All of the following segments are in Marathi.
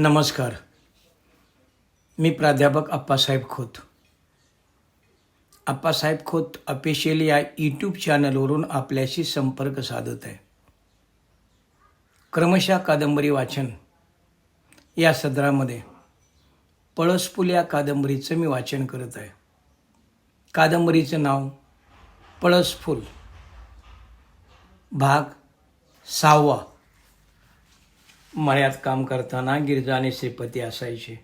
नमस्कार. मी प्राध्यापक अप्पासाहेब खोत. अप्पासाहेब खोत ऑफिशियल या यूट्यूब चॅनलवरून आपल्याशी संपर्क साधत आहे. क्रमशः कादंबरी वाचन या सदरामध्ये पळसफुल या कादंबरीचं मी वाचन करत आहे. कादंबरीचं नाव पळसफुल, भाग 6. मळ्यात काम करताना गिरजा आणि श्रीपती असायचे.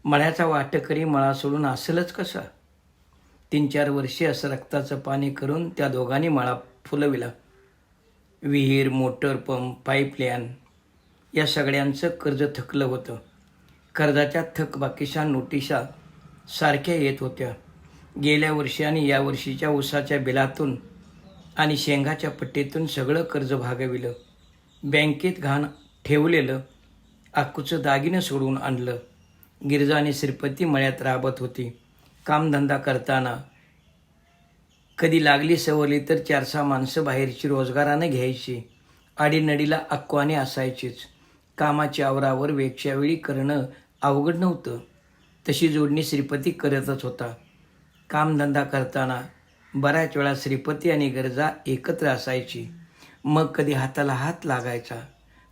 मळ्याचा वाटकरी मळा सोडून असेलच कसा? 3-4 वर्षे असं रक्ताचं पाणी करून त्या दोघांनी मळा फुलविला. विहीर, मोटर पंप, पाईपलाईन या सगळ्यांचं कर्ज थकलं होतं. कर्जाच्या थकबाकीच्या नोटिसा सारख्या येत होत्या. गेल्या वर्षी आणि या वर्षीच्या ऊसाच्या बिलातून आणि शेंगाच्या पट्टीतून सगळं कर्ज भागविलं. बँकेत घाण ठेवलेलं अक्कूचं दागिनं सोडून आणलं. गिरजा आणि श्रीपती मळ्यात राबत होती. कामधंदा करताना कधी लागली सवरली तर 4-6 माणसं बाहेरची रोजगारानं घ्यायची. आडीनडीला अक्कवाने असायचीच. कामाची आवरावर वेगच्या वेळी करणं अवघड नव्हतं. तशी जोडणी श्रीपती करतच होता. कामधंदा करताना बऱ्याच वेळा श्रीपती आणि गिरजा एकत्र असायची. मग कधी हाताला हात लागायचा,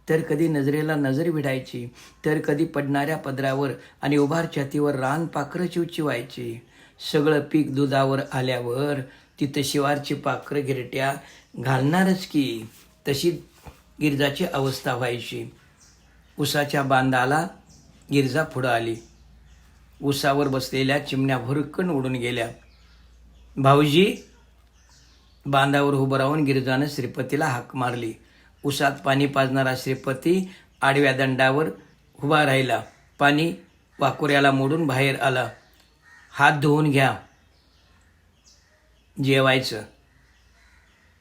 तर कधी नजरेला नजर भिडायची, तर कधी पडणाऱ्या पदरावर आणि उभार छातीवर रान पाखरं चिवचिवायची. सगळं पीक दुधावर आल्यावर तिथं शिवारची पाखरं गिरट्या घालणारच की. तशी गिरजाची अवस्था व्हायची. उसाच्या बांधाला गिरजा पुढं आली. उसावर बसलेल्या चिमण्या भुरकन उडून गेल्या. भाऊजी, बांधावर उभं राहून गिरजानं श्रीपतीला हाक मारली. उसात पाणी पाजणारा श्रीपती आडव्या दंडावर उभा राहिला. पाणी वाकुऱ्याला मोडून बाहेर आला. हात धुवून घ्या, जेवायचं.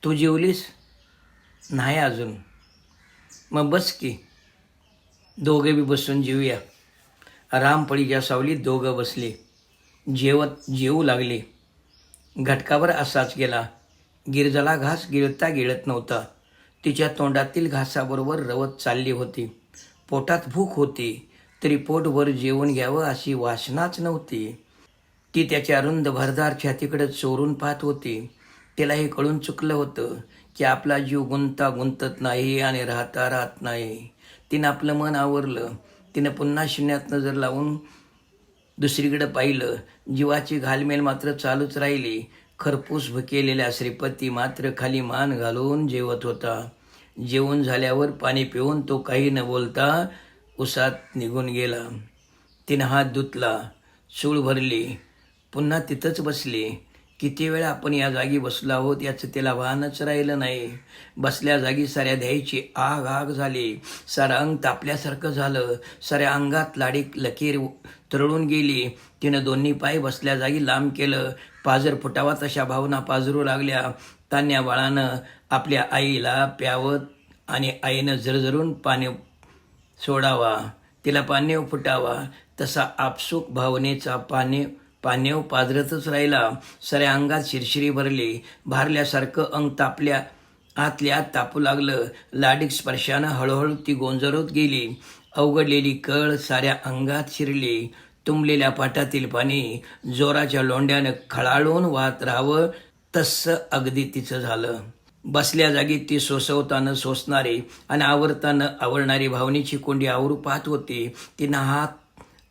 तू जेवलीस? नाही अजून. मग बस की, दोघे बी बसून जेवूया. रामपळीच्या सावलीत दोघं बसले. जेवू लागले. घटकावर असाच गेला. गिरजाला घास गिळता गिळत नव्हता. तिच्या तोंडातील घासाबरोबर रवत चालली होती. पोटात भूक होती, तरी पोटभर जेवण घ्यावं अशी वासनाच नव्हती. ती त्याच्या रुंद भरदार छातीकडे चोरून पाहत होती. तिला हे कळून चुकलं होतं की आपला जीव गुंतत नाही आणि राहत नाही. तिनं आपलं मन आवरलं. तिनं पुन्हा शून्यात नजर लावून दुसरीकडे पाहिलं. जीवाची घालमेल मात्र चालूच राहिली. खरपूस भुकेलेल्या श्रीपती मात्र खाली मान घालून जेवत होता. जेवण झाल्यावर पाणी पिऊन तो काही न बोलता उसात निघून गेला. तिनं हात धुतला, चूळ भरली, पुन्हा तिथंच बसली. किती वेळा आपण या जागी बसलो आहोत याचं तिला भानच राहिलं नाही. बसल्या जागी साऱ्या द्यायची आग झाली. सारं अंग तापल्यासारखं झालं. साऱ्या अंगात लाडी लकीर तरळून गेली. तिनं दोन्ही पाय बसल्या जागी लांब केलं. पाजर फुटावा तशा भावना पाजरू लागल्या. तान्या बाळानं आपल्या आईला प्यावत आणि आईनं झरझरून पाणी सोडावा, तिला पाण्याव फुटावा, तसा आपसूक भावनेचा पाण्याव पाजरतच राहिला. साऱ्या अंगात शिरशिरी भरली. भारल्यासारखं अंग आतल्या आत तापू लागलं. लाडीक स्पर्शानं हळूहळू ती गोंजरत गेली. अवघडलेली कळ साऱ्या अंगात शिरली. तुंबलेल्या पाटातील पाणी जोराच्या लोंड्यानं खळाळून वाहत राहावं तसं अगदी तिचं झालं. बसल्या जागी ती सोसवताना सोसणारी आणि आवरताना आवरणारी भावनेची कोंडी आवरू पाहत होती. तिनं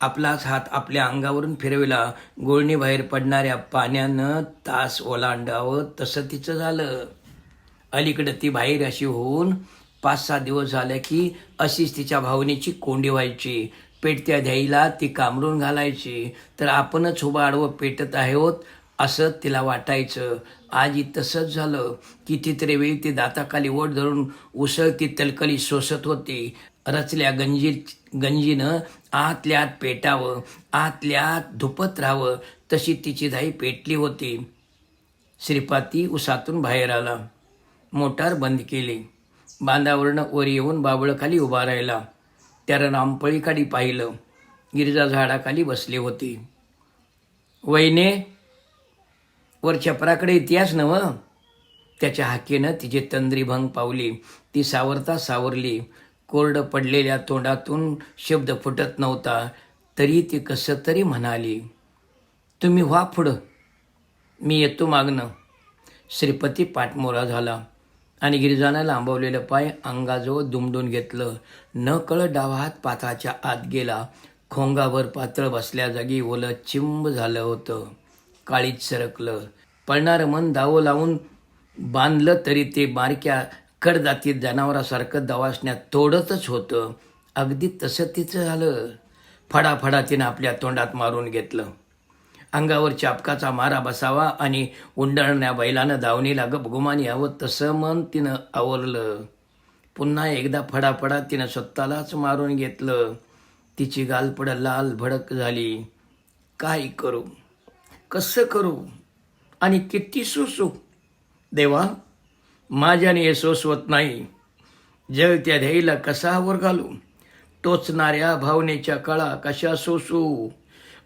आपलाच हात आपल्या अंगावरून फिरविला. गुळणी बाहेर पडणाऱ्या पाण्यानं तास ओलांडावं तसं तिचं झालं. अलीकडं ती बाहेर अशी होऊन 5-6 दिवस झाले की अशीच तिच्या भावनेची कोंडी व्हायची. पेटत्या द्यायला ती कामरून घालायची, तर आपणच उभं आडवं पेटत आहोत असं तिला वाटायचं. आजही तसंच झालं. कितीतरी वेळी ती दाताखाली ओठ धरून उसळती तलकली सोसत होती. रचल्या गंजीनं आतल्या आत पेटावं, आतल्या आत धुपत राहावं तशी तिची धाई पेटली होती. श्रीपती उसातून बाहेर आला. मोटार बंद केली. बांधावरनं वर येऊन बाबळखाली उभा राहिला. त्यानं रामपळीखाली पाहिलं. गिरजा झाडाखाली बसली होती. वैने, वर छपराकडे इतिहास नवं. त्याच्या हाकेनं तिची तंद्री भंग पावली. ती सावरता सावरली. कोरडं पडलेल्या तोंडातून शब्द फुटत नव्हता, तरी ती कसं तरी म्हणाली, तुम्ही व्हा पुढं, मी येतो मागणं. श्रीपती पाठमोरा झाला आणि गिरिजानं लांबवलेलं पाय अंगाजवळ दुमडून घेतलं. न कळत डावा हात पाताच्या आत गेला. खोंगावर पातळ बसल्या जागी ओलं चिंब झालं होतं. काळीच सरकलं. पळणारं मन दावं लावून बांधलं तरी ते बारक्या कडदातीत जनावरासारखं दवासण्यात तोडतच होतं. अगदी तसं तिचं झालं. फडाफडा तिनं आपल्या तोंडात मारून घेतलं. अंगावर चापकाचा मारा बसावा आणि उंडळण्या बैलानं दावणीला गपगुमान यावं तसं मन तिनं आवरलं. पुन्हा एकदा फडाफडा तिनं स्वतःलाच मारून घेतलं. तिची गालपडं लाल भडक झाली. काय करू, कसं करू आणि किती सोसू? देवा, माझ्याने हे सोसवत नाही. जग त्या ध्येयला कसा वर घालू? टोचणाऱ्या भावनेच्या कळा कशा सोसू?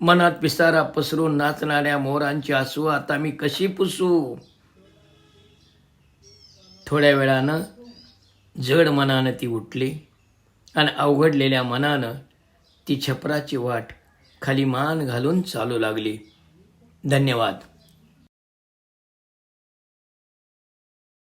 मनात पिसारा पसरून नाचणाऱ्या मोरांची आसू आता मी कशी पुसू? थोड्या वेळानं जड मनानं ती उठली आणि अवघडलेल्या मनानं ती छपराची वाट खाली मान घालून चालू लागली. धन्यवाद.